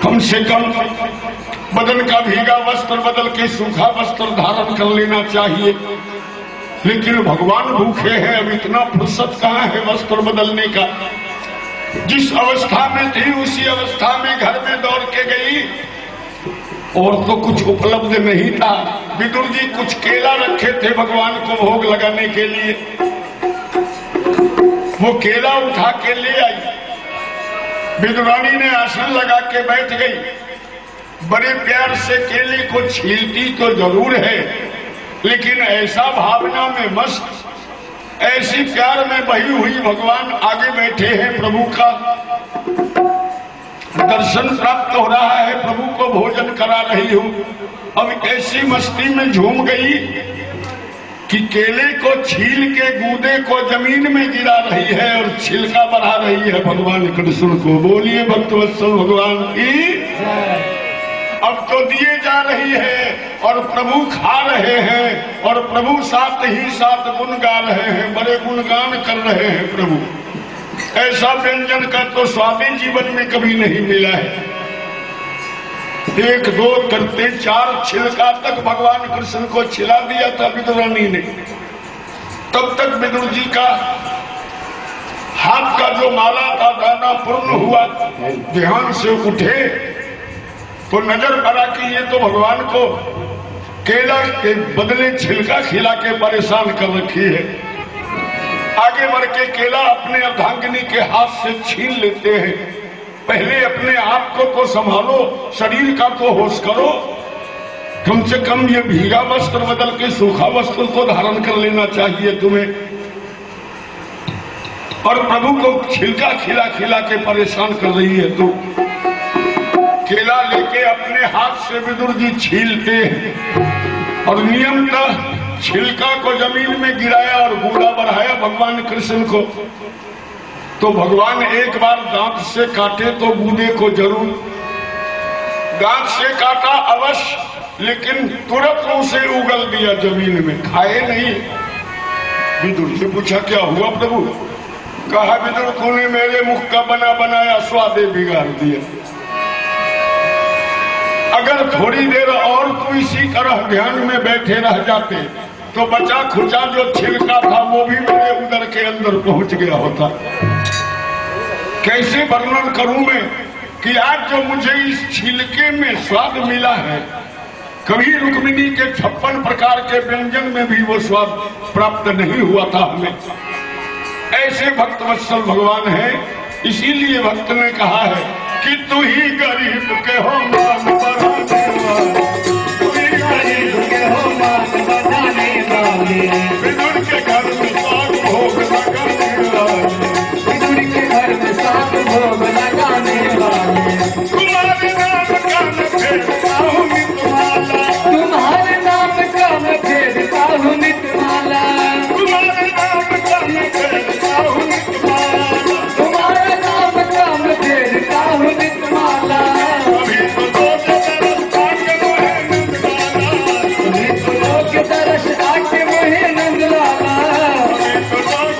कम से कम बदन का भीगा वस्त्र बदल के सूखा वस्त्र धारण कर लेना चाहिए। लेकिन भगवान भूखे हैं, अब इतना फुर्सत कहाँ है वस्त्र बदलने का। जिस अवस्था में थी उसी अवस्था में घर में दौड़ के गई और तो कुछ उपलब्ध नहीं था। विदुर जी कुछ केला रखे थे भगवान को भोग लगाने के लिए, वो केला उठा के ले आई। विदुरानी ने आसन लगा के बैठ गई। बड़े प्यार से केले को छीलती तो जरूर है, लेकिन ऐसा भावना में मस्त, ऐसी प्यार में बही हुई भगवान आगे बैठे हैं। प्रभु का दर्शन प्राप्त हो रहा है, प्रभु को भोजन करा रही हूँ। अब ऐसी मस्ती में झूम गई कि केले को छील के गूदे को जमीन में गिरा रही है और छिलका बढ़ा रही है भगवान कृष्ण को। बोलिए भक्तवत्सल भगवान की। अब तो दिए जा रही है और प्रभु खा रहे हैं और प्रभु साथ ही साथ गुण गा रहे हैं, बड़े गुणगान कर रहे हैं प्रभु। ऐसा व्यंजन का तो स्वामी जीवन में कभी नहीं मिला है। एक दो करते चार छिलका तक भगवान कृष्ण को छिला दिया था विदुरानी ने। तब तक विदुर जी का हाथ का जो माला था दाना पूर्ण हुआ। ध्यान से उठे तो नजर पड़ा कि ये तो भगवान को केला के बदले छिलका खिला के परेशान कर रखी है। आगे बढ़ के केला अपने अर्धांगिनी के हाथ से छीन लेते हैं। पहले अपने आप को तो संभालो, शरीर का तो होश करो। कम से कम ये भीगा वस्त्र बदल के सूखा वस्त्र को धारण कर लेना चाहिए तुम्हें। और प्रभु को छिलका खिला खिला के परेशान कर रही है। तो केला लेके अपने हाथ से विदुर जी छीलते हैं और नियमतः छिलका को जमीन में गिराया और गूदा बढ़ाया भगवान कृष्ण को। तो भगवान एक बार दांत से काटे तो गूदे को जरूर, दांत से काटा अवश्य, लेकिन तुरंत उसे उगल दिया जमीन में, खाए नहीं। विदुर से पूछा क्या हुआ प्रभु? कहा विदुर तूने मेरे मुख का बना बनाया स्वादे बिगाड़ दिया। अगर थोड़ी देर और तू इसी तरह ध्यान में बैठे रह जाते तो बचा खुचा जो छिलका था वो भी मेरे उदर के अंदर पहुंच गया होता। कैसे वर्णन करूं मैं कि आज जो मुझे इस छिलके में स्वाद मिला है, कभी रुक्मिणी के 56 प्रकार के व्यंजन में भी वो स्वाद प्राप्त नहीं हुआ था हमें। ऐसे भक्तवत्सल भगवान है। इसीलिए भक्त ने कहा है कि तू ही गरीब के हो मान बढ़ाने वाले, तू ही गरीब के हो मान बढ़ाने वाले, विदुर के घर में साग भोग लगाने वाले, विदुर के घर में साग भोग लगाने वाले, तुम्हारे नाम का मैं फेरता हूँ नितमाला, तुम्हारे नाम का मैं फेरता हूँ नितमाला, तुम्हारे नाम का मैं फेरता हूँ नितमाला, तुम्हारे नाम का मैं फेरता हूँ नितमाला। अभी तो लोग तरस आके मोहे नंदलाला, अभी तो लोग तरस आके मोहे नंदलाला, अभी तो लोग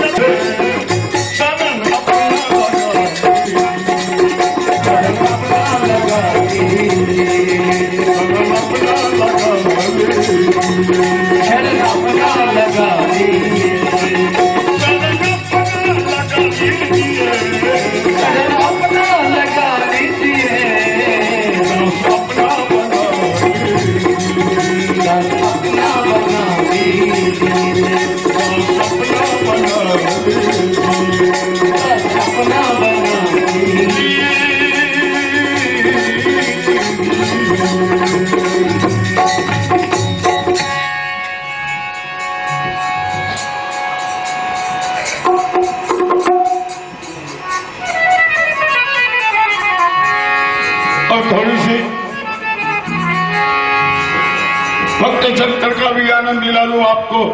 शरण अपना लगा दीजिए, शरण अपना लगा दीजिए, शरण अपना लगा दीजिए, शरण अपना लगा दीजिए, अपना बना दीजिए, अपना बना दीजिए, अपना बना दीजिए, अपना बना दीजिए। थोड़ी सी भक्त चक्कर का भी आनंद दिला लूं आपको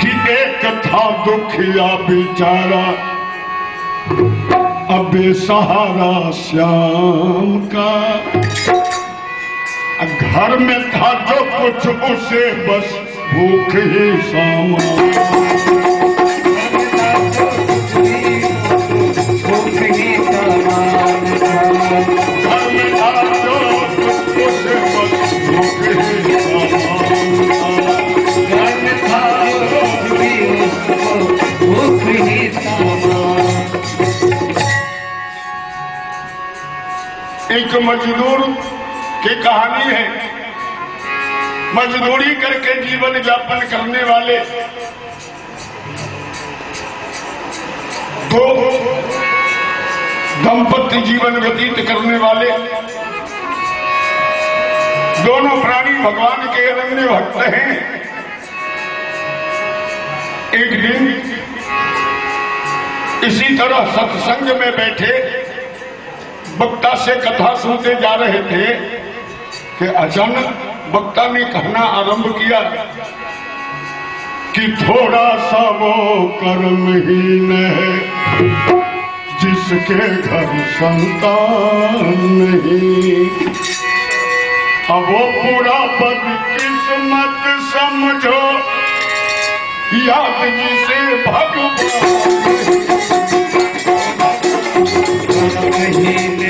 कि एक था दुखिया बेचारा अबे सहारा श्याम का, घर में था जो कुछ उसे बस भूख ही सामा, भूख ही एक मजदूर की कहानी है। मजदूरी करके जीवन यापन करने वाले दो दंपत्ति जीवन व्यतीत करने वाले दोनों प्राणी भगवान के अनन्य भक्त हैं। एक दिन इसी तरह सत्संग में बैठे वक्ता से कथा सुनते जा रहे थे कि अचानक वक्ता ने कहना आरंभ किया कि थोड़ा सा वो कर्महीन है जिसके घर संतान नहीं। अब वो पूरा बदकिस्मत समझो याद जिसे भगवान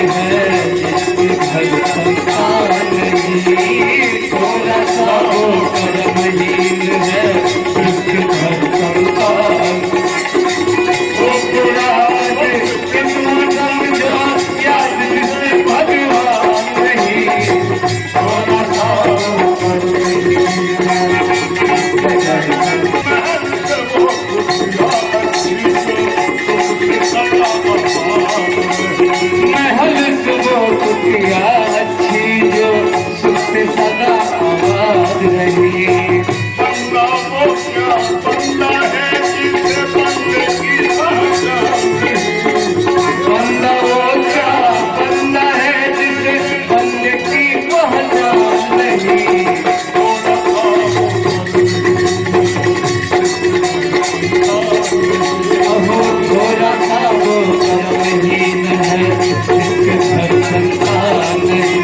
है जिसके घर संतान नहीं। थोड़ा सा वो कर्महीन है जिसके घर संतान। वो पूरा बदकिस्मत समझो याद जिसे भगवान नहीं। थोड़ा सा वो कर्महीन महल सुबह कुटिया अच्छी जो सुख से सदा आबाद रही। बंदा वो क्या बंदा है जिसे बंदे की पहचान नहीं। बंदा वो क्या बंदा है जिसे बंदे की पहचान नहीं। अहो थोड़ा सा वो कर्महीन है जिसके घर संतान नहीं।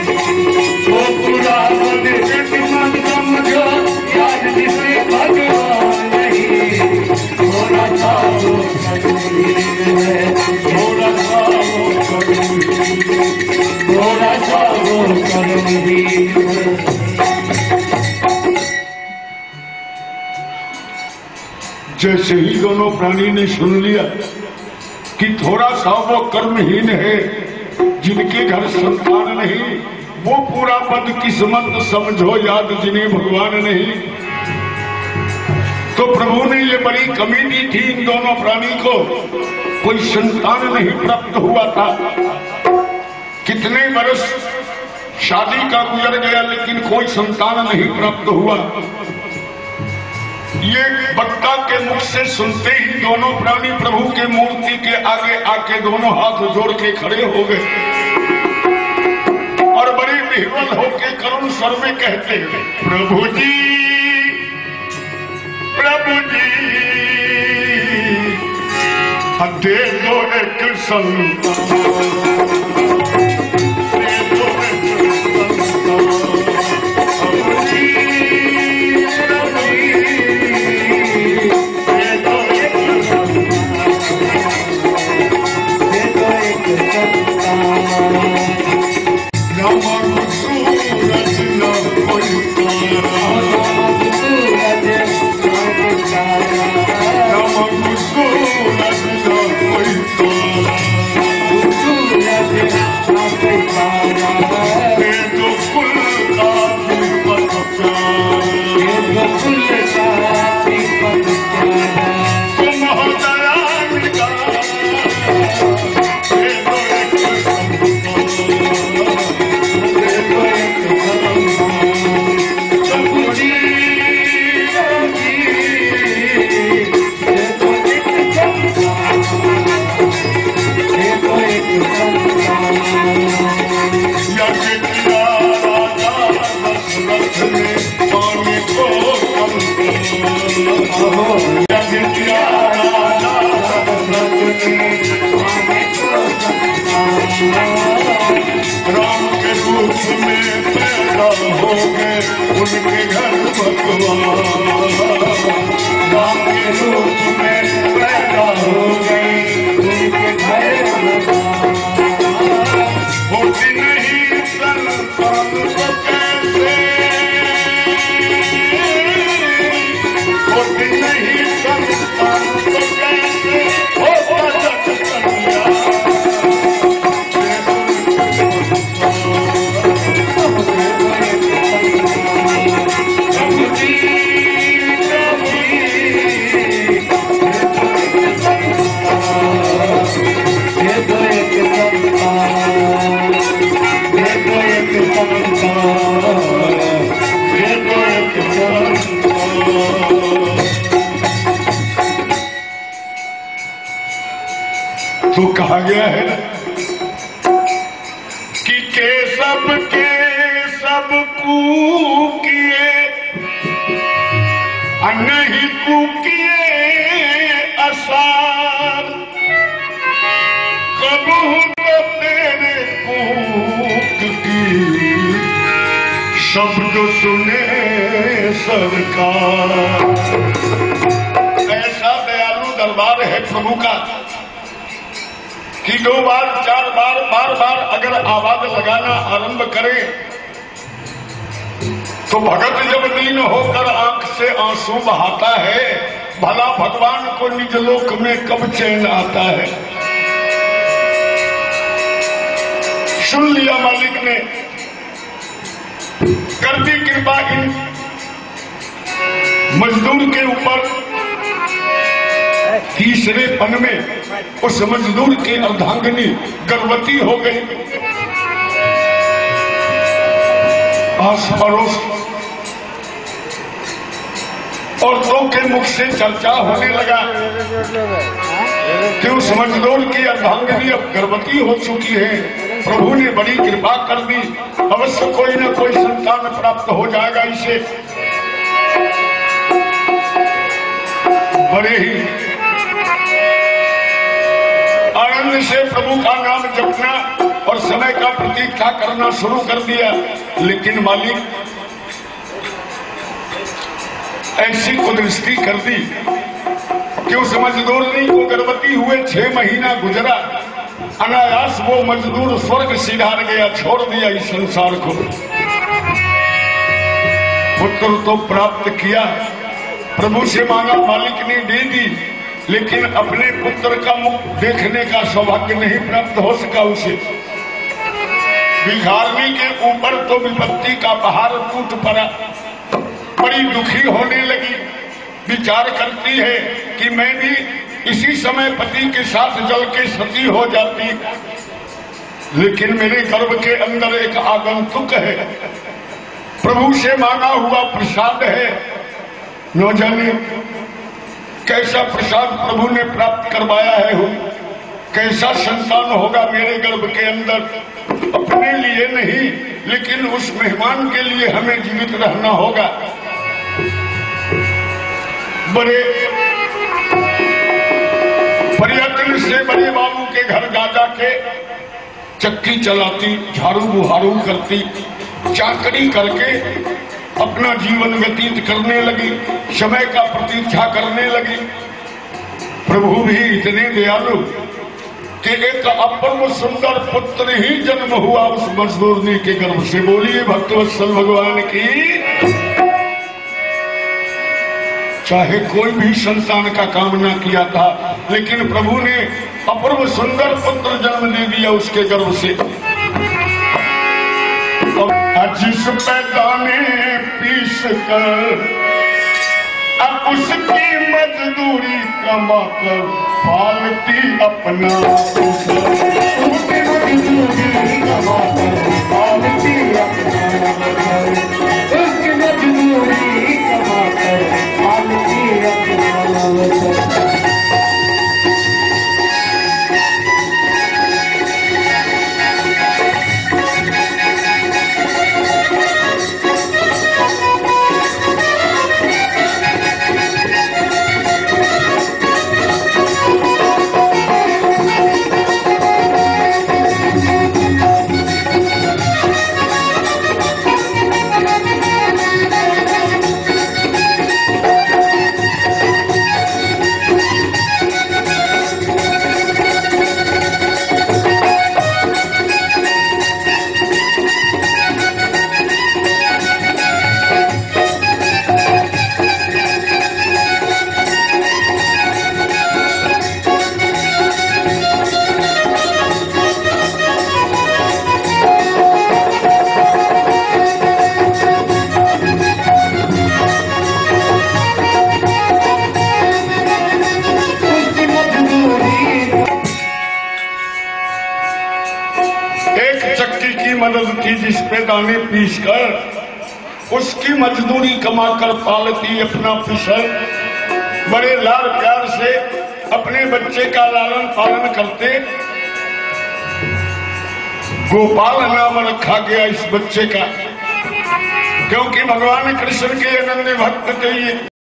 वो पूरा बदकिस्मत समझो याद जिसे भगवान नहीं। थोड़ा सा वो कर्महीन है थोड़ा सा वो थोड़ा सा वो कर्महीन है। जैसे ही दोनों प्राणी ने सुन लिया कि थोड़ा सा वो कर्महीन है जिनके घर संतान नहीं, वो पूरा बदकिस्मत समझो याद जिन्हें भगवान नहीं, तो प्रभु ने ये बड़ी कमी दी थी इन दोनों प्राणी को। कोई संतान नहीं प्राप्त हुआ था। कितने वर्ष शादी का गुजर गया लेकिन कोई संतान नहीं प्राप्त हुआ। ये वक्ता के मुख से सुनते ही दोनों प्राणी प्रभु के मूर्ति के आगे आके दोनों हाथ जोड़ के खड़े हो गए और बड़े विह्वल होके करुण स्वर में कहते हैं, प्रभु जी दे दो एक संतान। दे दो एक तो कहा गया है कि सब कूकिए नहीं कूकिए असार कबू तो तेरे कूक की शब्द सुने सरकार। ऐसा दयालु दरबार है प्रभु का कि 2 बार 4 बार बार बार अगर आवाज लगाना आरंभ करे तो भगत जब दीन होकर आंख से आंसू बहाता है, भला भगवान को निज लोक में कब चैन आता है। सुन लिया मालिक ने, कर दी कृपा इन मजदूर के ऊपर। तीसरे पन में उस मजदूर की अर्धांगिनी गर्भवती हो गई। आस पड़ोस औरतों के मुख से चर्चा होने लगा कि उस मजदूर की अर्धांगिनी अब गर्भवती हो चुकी है। प्रभु ने बड़ी कृपा कर दी, अवश्य कोई न कोई संतान प्राप्त हो जाएगा इसे। बड़े ही आनंद से प्रभु का नाम जपना और समय का प्रतीक्षा करना शुरू कर दिया। लेकिन मालिक ऐसी कुदृष्टि कर दी कि उस मजदूरनी को गर्भवती हुए 6 महीना गुजरा, अनायास वो मजदूर स्वर्ग सिधार गया, छोड़ दिया इस संसार को। पुत्र तो प्राप्त किया, प्रभु से मांगा, मालिक ने दे दी, लेकिन अपने पुत्र का मुख देखने का सौभाग्य नहीं प्राप्त हो सका उसे। भिखारनी के ऊपर तो विपत्ति का पहाड़ टूट पड़ा, बड़ी दुखी होने लगी। विचार करती है कि मैं भी इसी समय पति के साथ जल के सती हो जाती, लेकिन मेरे गर्भ के अंदर एक आगंतुक है, प्रभु से मांगा हुआ प्रसाद है। न जाने कैसा प्रसाद प्रभु ने प्राप्त करवाया है हो, कैसा संतान होगा मेरे गर्भ के अंदर। अपने लिए नहीं, लेकिन उस मेहमान के लिए हमें जीवित रहना होगा। बड़े प्रयत्न से बड़े बाबू के घर जा जाके चक्की चलाती, झाड़ू बुहारू करती, चाकरी करके अपना जीवन व्यतीत करने लगी, समय का प्रतीक्षा करने लगी। प्रभु भी इतने दयालु कि एक अपूर्व सुंदर पुत्र ही जन्म हुआ उस मजदूरनी के गर्भ से। बोलिए भक्तवत्सल भगवान की। चाहे कोई भी संतान का कामना किया था, लेकिन प्रभु ने अपूर्व सुंदर पुत्र जन्म दे दिया उसके गर्भ से। जिस पैदाने पीस कर अब उसकी मजदूरी कमा कर पालती अपना, उसकी मजदूरी कमा कर पालती अपना, उसकी मजदूरी कमा कर पालती अपना। मदद थी जिस पे दाने पीस कर उसकी मजदूरी कमाकर पालती अपना फिसल। बड़े लाड़ प्यार से अपने बच्चे का लालन पालन करते। गोपाल नाम रखा गया इस बच्चे का, क्योंकि भगवान कृष्ण के अनन्य भक्त थे ये।